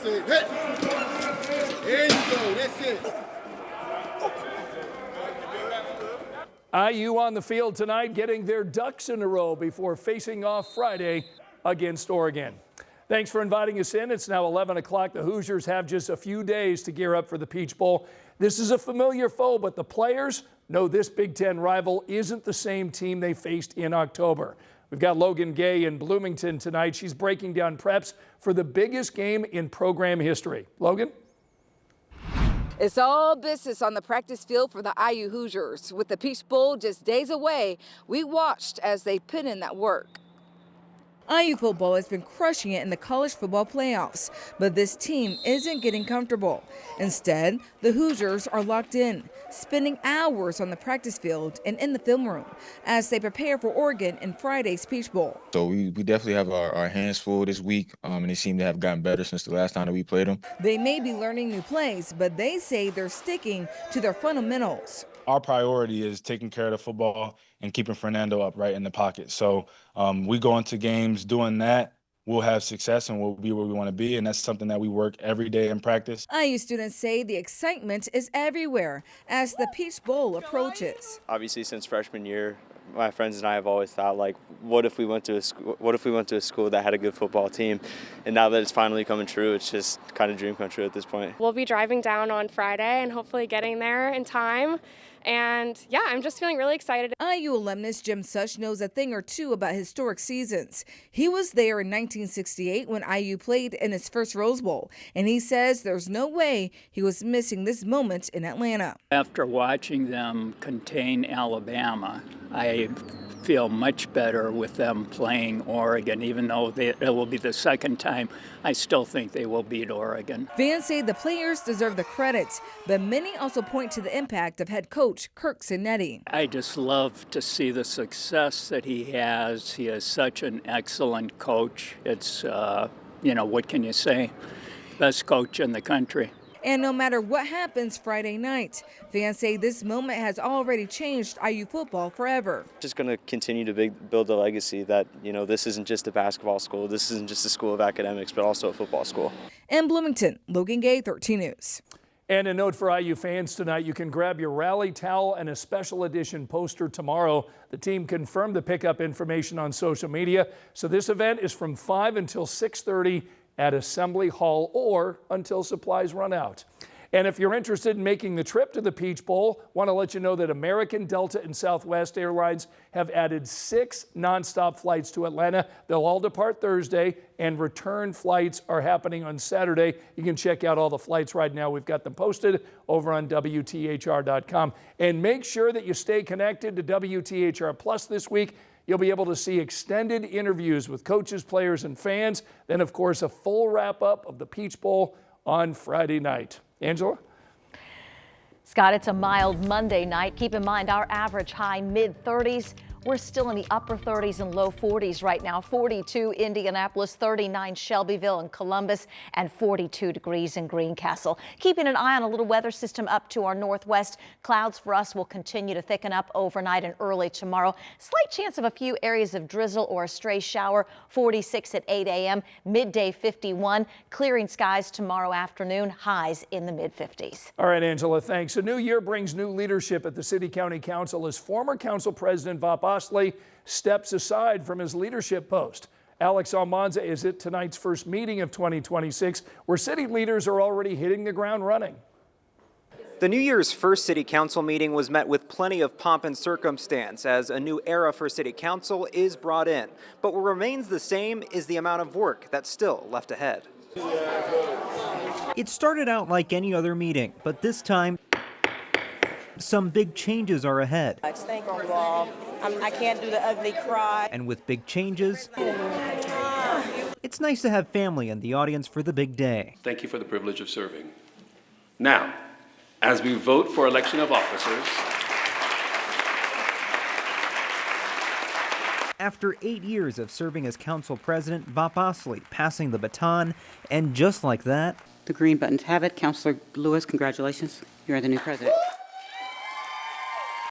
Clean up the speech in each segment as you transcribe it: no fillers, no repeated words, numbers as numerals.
That's it. Hey. There you go. That's it. IU on the field tonight, getting their ducks in a row before facing off Friday against Oregon. Thanks for inviting us in. It's now 11 o'clock. The Hoosiers have just a few days to gear up for the Peach Bowl. This is a familiar foe, but the players know this Big Ten rival isn't the same team they faced in October. We've got Logan Gay in Bloomington tonight. She's breaking down preps for the biggest game in program history. Logan? It's all business on the practice field for the IU Hoosiers. With the Peach Bowl just days away, we watched as they put in that work. IU football has been crushing it in the college football playoffs, but this team isn't getting comfortable. Instead, the Hoosiers are locked in, spending hours on the practice field and in the film room as they prepare for Oregon in Friday's Peach Bowl. So we definitely have our hands full this week, and they seem to have gotten better since the last time that we played them. They may be learning new plays, but they say they're sticking to their fundamentals. Our priority is taking care of the football and keeping Fernando upright in the pocket. So we go into games doing that. We'll have success and we'll be where we want to be. And that's something that we work every day in practice. IU students say the excitement is everywhere as the Peach Bowl approaches. Obviously, since freshman year, my friends and I have always thought, like, what if we went to a school that had a good football team? And now that it's finally coming true, it's just kind of dream come true at this point. We'll be driving down on Friday and hopefully getting there in time. And yeah, I'm just feeling really excited. IU alumnus Jim Such knows a thing or two about historic seasons. He was there in 1968 when IU played in its first Rose Bowl, and he says there's no way he was missing this moment in Atlanta. After watching them contain Alabama, I feel much better with them playing Oregon, even though it will be the second time. I still think they will beat Oregon. Fans say the players deserve the credit, but many also point to the impact of head coach Kirk Cinetti. I just love to see the success that he has. He is such an excellent coach. It's, what can you say? Best coach in the country. And no matter what happens Friday night, fans say this moment has already changed IU football forever. Just going to continue to build a legacy that, this isn't just a basketball school. This isn't just a school of academics, but also a football school. In Bloomington, Logan Gay, 13 News. And a note for IU fans tonight, you can grab your rally towel and a special edition poster tomorrow. The team confirmed the pickup information on social media. So this event is from 5 until 6:30 at Assembly Hall or until supplies run out. And if you're interested in making the trip to the Peach Bowl, want to let you know that American, Delta, and Southwest Airlines have added 6 nonstop flights to Atlanta. They'll all depart Thursday, and return flights are happening on Saturday. You can check out all the flights right now. We've got them posted over on WTHR.com. And make sure that you stay connected to WTHR Plus this week. You'll be able to see extended interviews with coaches, players, and fans. Then, of course, a full wrap-up of the Peach Bowl on Friday night. Angela? Scott, it's a mild Monday night. Keep in mind our average high mid-30s. We're still in the upper 30s and low 40s right now. 42 Indianapolis, 39 Shelbyville and Columbus, and 42 degrees in Greencastle. Keeping an eye on a little weather system up to our northwest. Clouds for us will continue to thicken up overnight and early tomorrow. Slight chance of a few areas of drizzle or a stray shower. 46 at 8 a.m. Midday 51. Clearing skies tomorrow afternoon. Highs in the mid-50s. All right, Angela, thanks. A new year brings new leadership at the City County Council as former Council President Bob Osley steps aside from his leadership post. Alex Almanza is at tonight's first meeting of 2026, where city leaders are already hitting the ground running. The New Year's first City Council meeting was met with plenty of pomp and circumstance as a new era for City Council is brought in. But what remains the same is the amount of work that's still left ahead. It started out like any other meeting, but this time, some big changes are ahead. I stink on the wall. I can't do the ugly cry. And with big changes, it's nice to have family in the audience for the big day. Thank you for the privilege of serving. Now, as we vote for election of officers, after 8 years of serving as council president, Bob Osley passing the baton, and just like that, the green buttons have it. Councilor Lewis, congratulations. You're the new president.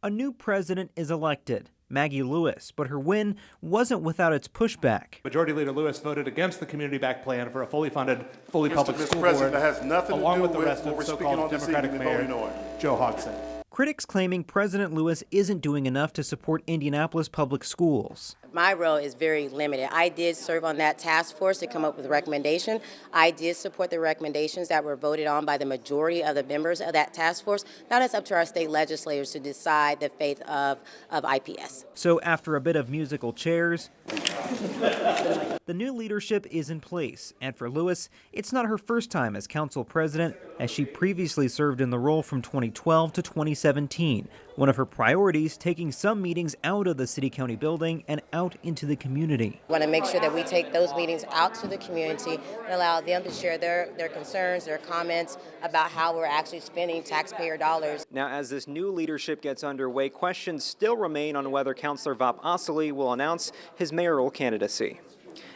A new president is elected, Maggie Lewis, but her win wasn't without its pushback. Majority Leader Lewis voted against the community-backed plan for a fully funded, fully public school President, board, that has nothing to along do with the rest what of we're speaking so-called on this Democratic evening Mayor and voting on. Joe Hodgson. Critics claiming President Lewis isn't doing enough to support Indianapolis public schools. My role is very limited. I did serve on that task force to come up with a recommendation. I did support the recommendations that were voted on by the majority of the members of that task force. Now it's up to our state legislators to decide the fate of IPS. So after a bit of musical chairs, the new leadership is in place. And for Lewis, it's not her first time as council president, as she previously served in the role from 2012 to 2017. One of her priorities, taking some meetings out of the city-county building and out into the community. We want to make sure that we take those meetings out to the community and allow them to share their concerns, their comments about how we're actually spending taxpayer dollars. Now, as this new leadership gets underway, questions still remain on whether Councilor Vop Osili will announce his mayoral candidacy.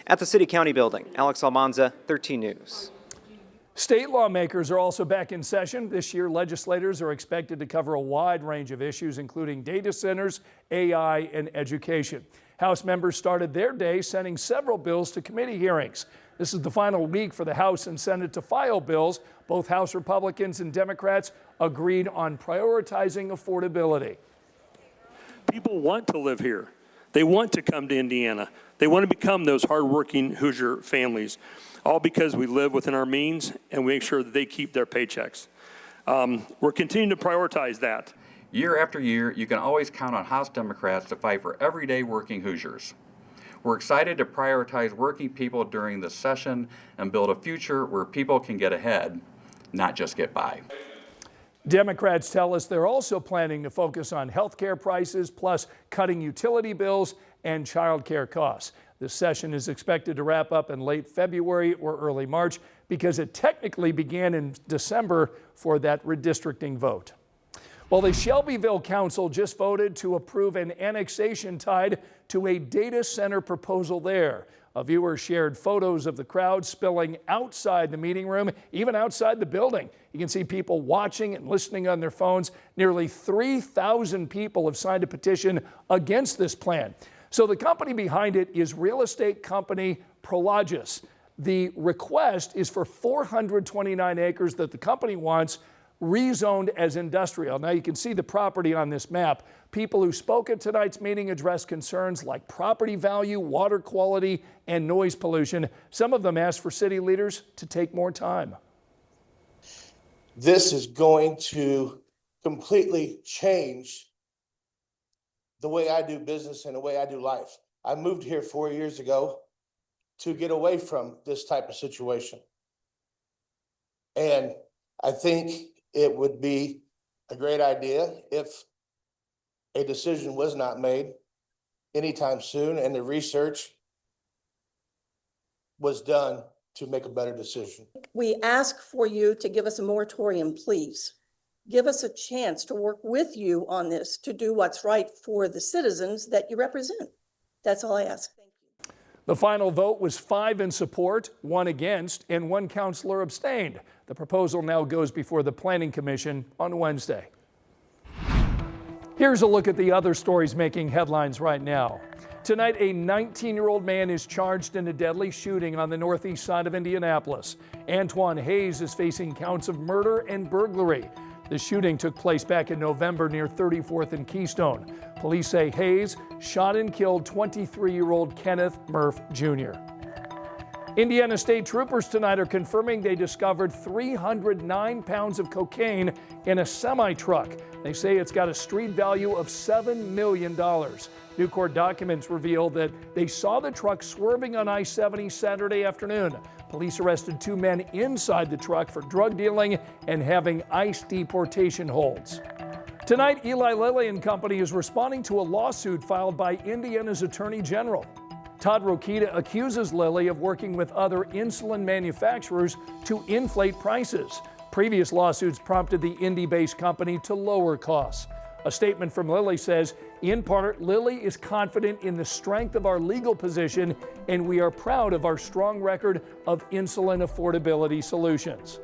At the city-county building, Alex Almanza, 13 News. State lawmakers are also back in session. This year, legislators are expected to cover a wide range of issues, including data centers, AI, and education. House members started their day sending several bills to committee hearings. This is the final week for the House and Senate to file bills. Both House Republicans and Democrats agreed on prioritizing affordability. People want to live here. They want to come to Indiana. They want to become those hardworking Hoosier families, all because we live within our means and we make sure that they keep their paychecks. We're continuing to prioritize that. Year after year, you can always count on House Democrats to fight for everyday working Hoosiers. We're excited to prioritize working people during this session and build a future where people can get ahead, not just get by. Democrats tell us they're also planning to focus on health care prices, plus cutting utility bills and child care costs. This session is expected to wrap up in late February or early March because it technically began in December for that redistricting vote. Well, the Shelbyville Council just voted to approve an annexation tied to a data center proposal there. A viewer shared photos of the crowd spilling outside the meeting room, even outside the building. You can see people watching and listening on their phones. Nearly 3,000 people have signed a petition against this plan. So the company behind it is real estate company Prologis. The request is for 429 acres that the company wants rezoned as industrial. Now you can see the property on this map. People who spoke at tonight's meeting addressed concerns like property value, water quality, and noise pollution. Some of them asked for city leaders to take more time. This is going to completely change the way I do business and the way I do life. I moved here 4 years ago to get away from this type of situation. And I think it would be a great idea if a decision was not made anytime soon and the research was done to make a better decision. We ask for you to give us a moratorium, please. Give us a chance to work with you on this, to do what's right for the citizens that you represent. That's all I ask. Thank you. The final vote was 5 in support, 1 against, and 1 councilor abstained. The proposal now goes before the Planning Commission on Wednesday. Here's a look at the other stories making headlines right now. Tonight, a 19-year-old man is charged in a deadly shooting on the northeast side of Indianapolis. Antoine Hayes is facing counts of murder and burglary. The shooting took place back in November near 34th and Keystone. Police say Hayes shot and killed 23-year-old Kenneth Murph Jr. Indiana State Troopers tonight are confirming they discovered 309 pounds of cocaine in a semi-truck. They say it's got a street value of $7 million. New court documents reveal that they saw the truck swerving on I-70 Saturday afternoon. Police arrested 2 men inside the truck for drug dealing and having ICE deportation holds. Tonight, Eli Lilly and Company is responding to a lawsuit filed by Indiana's Attorney General. Todd Rokita accuses Lilly of working with other insulin manufacturers to inflate prices. Previous lawsuits prompted the Indy-based company to lower costs. A statement from Lilly says, in part, Lilly is confident in the strength of our legal position, and we are proud of our strong record of insulin affordability solutions.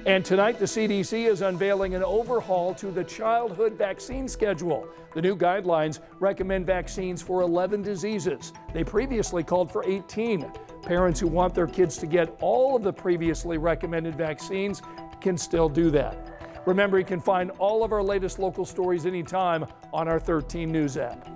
And tonight, the CDC is unveiling an overhaul to the childhood vaccine schedule. The new guidelines recommend vaccines for 11 diseases. They previously called for 18. Parents who want their kids to get all of the previously recommended vaccines can still do that. Remember, you can find all of our latest local stories anytime on our 13 News app.